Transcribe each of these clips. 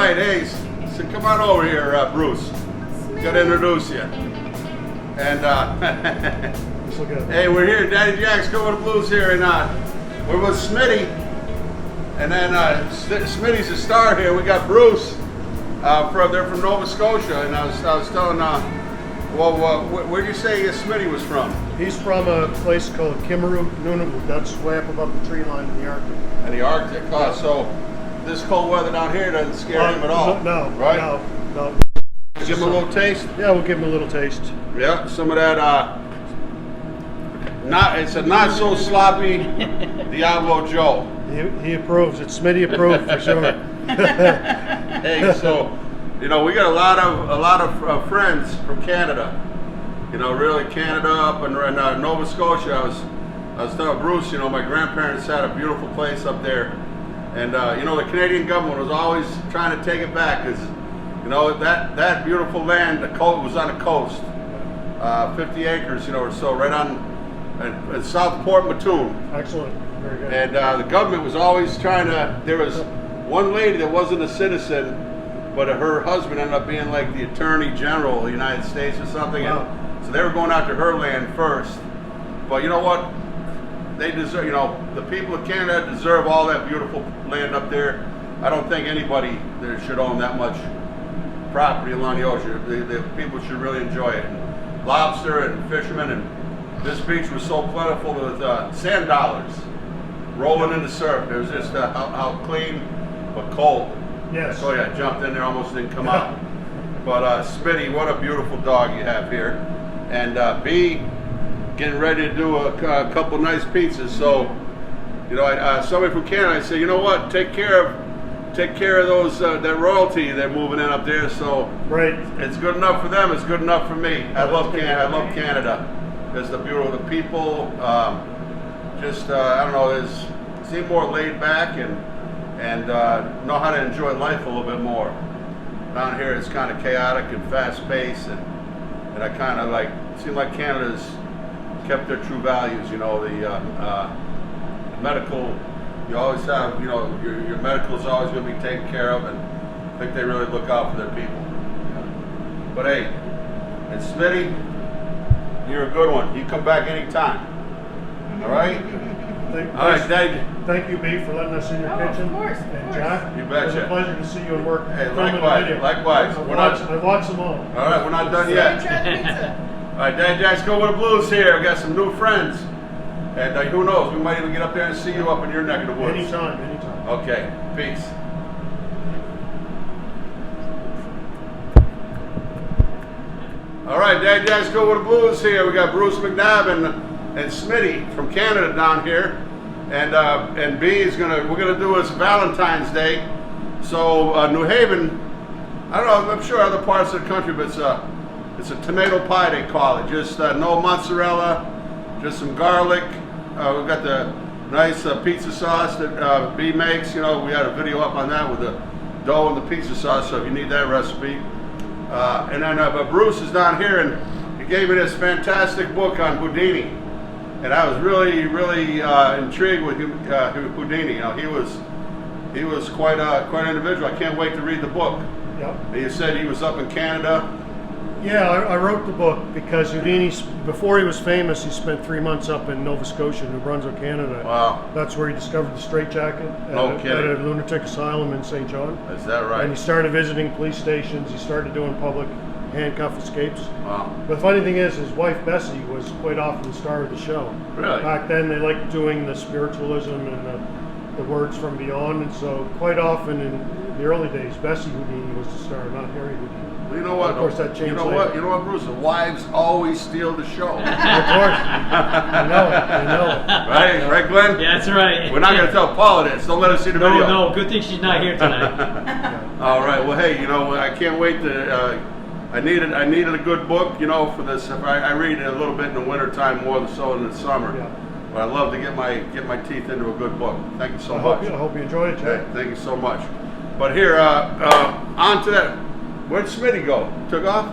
right, hey, so come on over here, Bruce. Gotta introduce you. And hey, we're here, Daddy Jack's Go with the Blues here, and we're with Smitty. And then Smitty's a star here. We got Bruce. They're from Nova Scotia, and I was telling, where'd you say Smitty was from? He's from a place called Kimmerook, Nunavut. That's way up above the tree line in the Arctic. In the Arctic, so this cold weather down here doesn't scare him at all. No, right? No. Give him a little taste. Yeah, we'll give him a little taste. Yeah, some of that. It's a not so sloppy Diablo Joe. He approves. It's Smitty approved for sure. Hey, so we got a lot of friends from Canada. Really Canada up in Nova Scotia. I was telling Bruce, my grandparents had a beautiful place up there, and the Canadian government was always trying to take it back because that beautiful land, the coast was on the coast, 50 acres, or so, right on South Port Mattoon. Excellent, very good. And the government was always trying to. There was one lady that wasn't a citizen, but her husband ended up being like the Attorney General of the United States or something. Wow. And so they were going after her land first. But you know what? They deserve. The people of Canada deserve all that beautiful land up there. I don't think anybody there should own that much property along the ocean. The people should really enjoy it. And lobster and fishermen, and this beach was so plentiful with sand dollars rolling in the surf. It was just how clean but cold. Yes. So yeah, jumped in there, almost didn't come out. But Smitty, what a beautiful dog you have here. And B, getting ready to do a couple nice pizzas. So, somebody from Canada, I said, you know what, take care of those that royalty they're moving in up there. So right. It's good enough for them. It's good enough for me. I love Canada. There's the beautiful people. I don't know. Seem more laid back and know how to enjoy life a little bit more. Down here, it's kind of chaotic and fast paced, and I kind of seem like Canada's kept their true values. The medical. You always have, your medical is always going to be taken care of, and I think they really look out for their people. But hey, and Smitty, you're a good one. You come back anytime. All right? All right, Dave. Thank you, B, for letting us in your kitchen. Of course. And Jack, You betcha. it's a pleasure to see you and work. Hey, filming the likewise. video. Likewise. I've watched them all. All right, we're not done yet. All right, Dad Jack's Go with the Blues here. We got some new friends. And who knows, we might even get up there and see you up in your neck of the woods. Anytime. Okay, peace. All right, Dad Jack's Go with the Blues here. We got Bruce McNabb and Smitty from Canada down here. And B is we're gonna do this Valentine's Day. So New Haven, I don't know, I'm sure other parts of the country, but it's a tomato pie they call it. Just no mozzarella, just some garlic. We've got the nice pizza sauce that B makes. We had a video up on that with the dough and the pizza sauce, so if you need that recipe. And then Bruce is down here, and he gave me this fantastic book on Houdini. And I was really, really intrigued with Houdini. He was quite an individual. I can't wait to read the book. Yep. You said he was up in Canada. Yeah, I wrote the book because Houdini, before he was famous, he spent 3 months up in Nova Scotia, New Brunswick, Canada. Wow. That's where he discovered the straitjacket at a lunatic asylum in St. John. Is that right? And he started visiting police stations. He started doing public handcuff escapes. Wow. But the funny thing is, his wife Bessie was quite often the star of the show. Really? Back then, they liked doing the spiritualism and the words from beyond, and so quite often in the early days, Bessie Houdini was the star, not Harry Houdini. Well, you know what? Of course, that changed. You know what, Bruce? The wives always steal the show. Of course, I know it. Right, Glenn? Yeah, that's right. We're not going to tell Paula this. Don't let her see the video. No, good thing she's not here tonight. All right. Well, hey, I can't wait to. I needed a good book, for this. I read it a little bit in the wintertime more so in the summer. Yeah. But I love to get my teeth into a good book. Thank you so much. I hope you enjoy it, Jay. Okay, thank you so much. But here, on to that. Where'd Smitty go? Took off?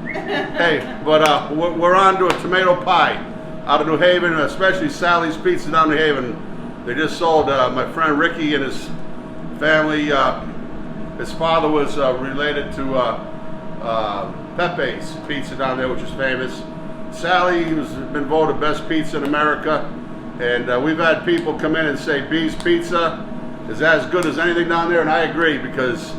Hey, but we're on to a tomato pie out of New Haven, especially Sally's Pizza down in New Haven. They just sold my friend Ricky and his family his father was related to Pepe's Pizza down there, which is famous. Sally has been voted best pizza in America, and we've had people come in and say B's Pizza is as good as anything down there, and I agree, because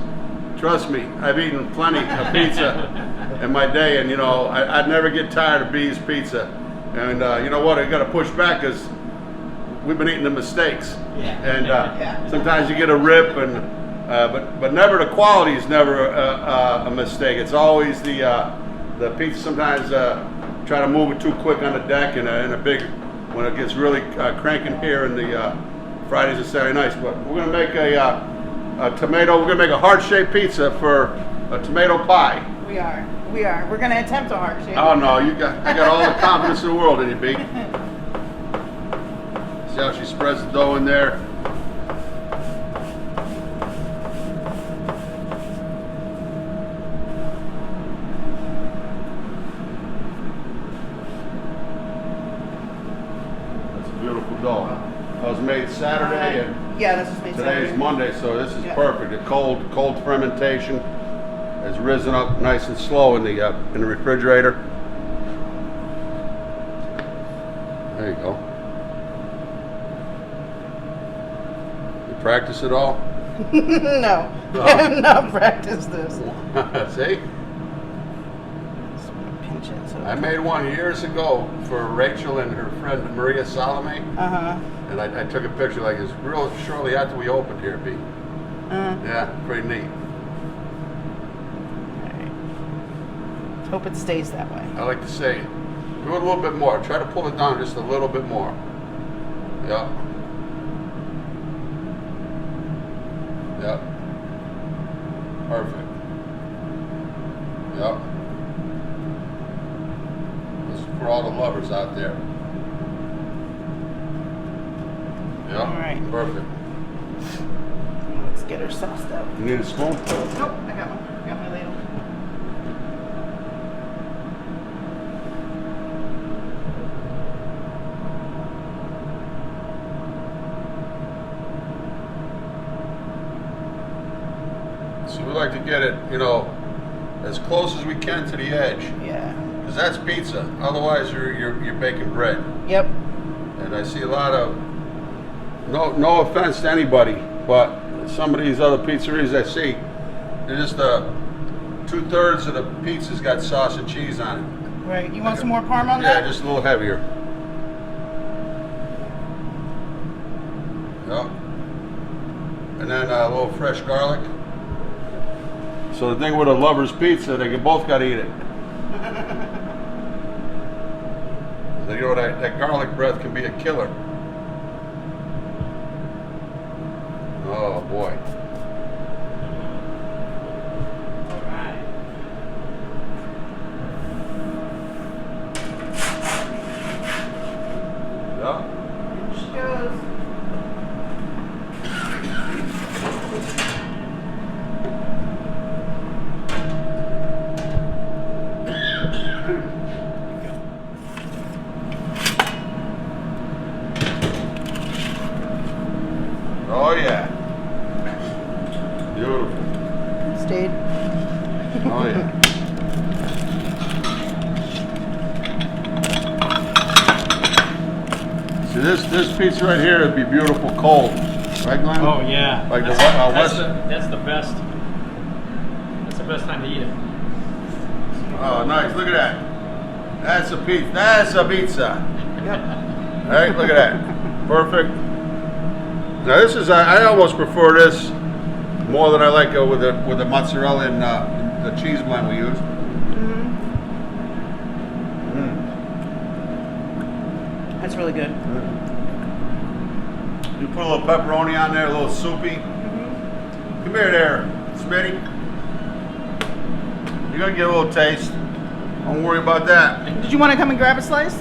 trust me, I've eaten plenty of pizza in my day, and you know, I'd never get tired of B's Pizza. And you know what, I got to push back because we've been eating the mistakes, and sometimes you get a rip, and but never, the quality is never a mistake. It's always the pizza. Sometimes try to move it too quick on the deck, and in a big, when it gets really cranking here in the Fridays and Saturday nights. But we're gonna make a tomato. We're gonna make a heart-shaped pizza for a tomato pie. We are. We're going to attempt a heart shape. Oh no, I got all the confidence in the world in you, B. See how she spreads the dough in there? That's a beautiful dough. That was made Saturday, and Yeah, this is made today is Saturday. Monday, so this is Yeah. perfect. The cold fermentation has risen up nice and slow in the refrigerator. There you go. You practice it all? No, I have not practiced this. See? Just pinch it. So. I made one years ago for Rachel and her friend Maria Salome, and I took a picture like this real shortly after we opened here, B. Yeah, pretty neat. Hope it stays that way. I like to say, do it a little bit more. Try to pull it down just a little bit more. Yep. Yep. Perfect. Yep. This is for all the lovers out there. Yep. All right. Perfect. Let's get her sauced up. You need a spoon? Nope, I got one. Got my ladle. So we like to get it, you know, as close as we can to the edge, Yeah. because that's pizza. Otherwise, you're baking bread. Yep. And I see a lot of, no offense to anybody, but some of these other pizzerias I see, they're just 2/3 of the pizza's got sauce and cheese on it. Right. You want some more parm on Yeah, that? just a little heavier. Yep. And then a little fresh garlic. So the thing with a lover's pizza, they both got to eat it. So, you know, that garlic breath can be a killer. Oh boy. All right. Yeah. Here she goes. Oh yeah. Beautiful. Stayed. Oh yeah. See this pizza right here would be beautiful cold, right, Glenn? Oh yeah. Like the that's, West. that's the best. That's the best time to eat it. Oh, nice. Look at that. That's a pizza. That's a pizza. Yep. All right, look at that. Perfect. Now this is, I almost prefer this more than I like it with the mozzarella and the cheese blend we use. That's really good. You put a little pepperoni on there, a little soupy. Come here there, Smitty. You're gonna get a little taste. Don't worry about that. Did you want to come and grab a slice?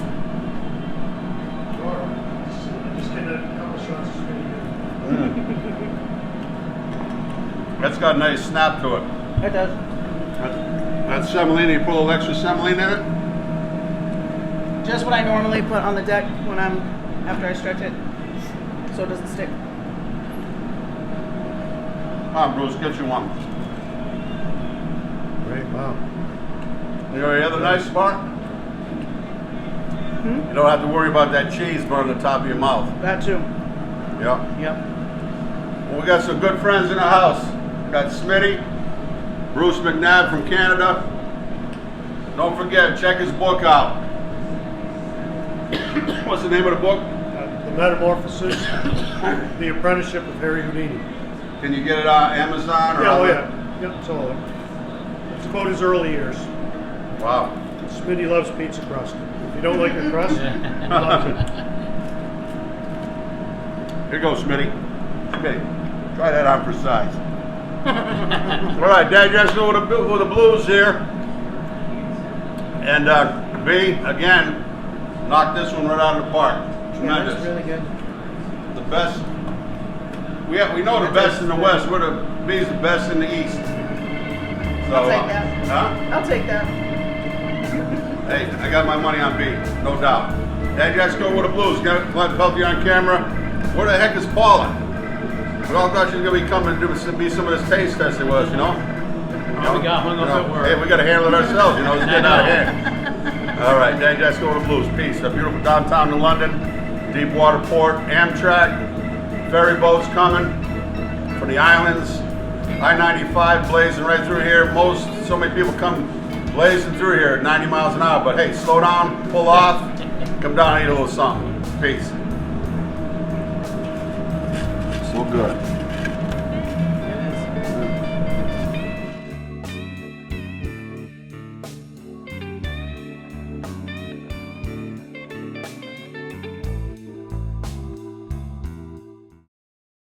Just get a couple shots of spinach. That's got a nice snap to it. It does. That's semolina. You put a little extra semolina in it? Just what I normally put on the deck when after I stretch it, so it doesn't stick. Come on, Bruce, get you one. right? Wow. You know the other nice part? You don't have to worry about that cheese burning the top of your mouth. That too. Yeah. Yep. Well, we got some good friends in the house. We got Smitty, Bruce McNabb from Canada. Don't forget, check his book out. What's the name of the book? The Metamorphosis, The Apprenticeship of Harry Houdini. Can you get it on Amazon or? Yeah, oh on yeah. Yep, it's all there. It's about his early years. Wow. Smitty loves pizza crust. If you don't like the crust, he loves it. Here you go, Smitty. Smitty, try that on for size. All right, Dad, just go with the blues here. And B, again, knocked this one right out of the park. Yeah, Tremendous. that's really good. The best. We know the best in the West. We're the B's the best in the East. So, I'll take that. Huh? I'll take that. Hey, I got my money on B, no doubt. Dad, just go with the blues. Got Glenn Peltier on camera. Where the heck is Paula? We all thought she was gonna be coming to be some of this taste test it was, you know? Yeah, we got hung up at work. Hey, we gotta handle it ourselves, you know, it's getting out of hand. All right, Dad, just go with the blues. Peace. A beautiful downtown in London, Deepwater Port, Amtrak, ferry boats coming from the islands, I-95 blazing right through here. So many people come blazing through here at 90 miles an hour, but hey, slow down, pull off, come down and eat a little something. Peace. So good.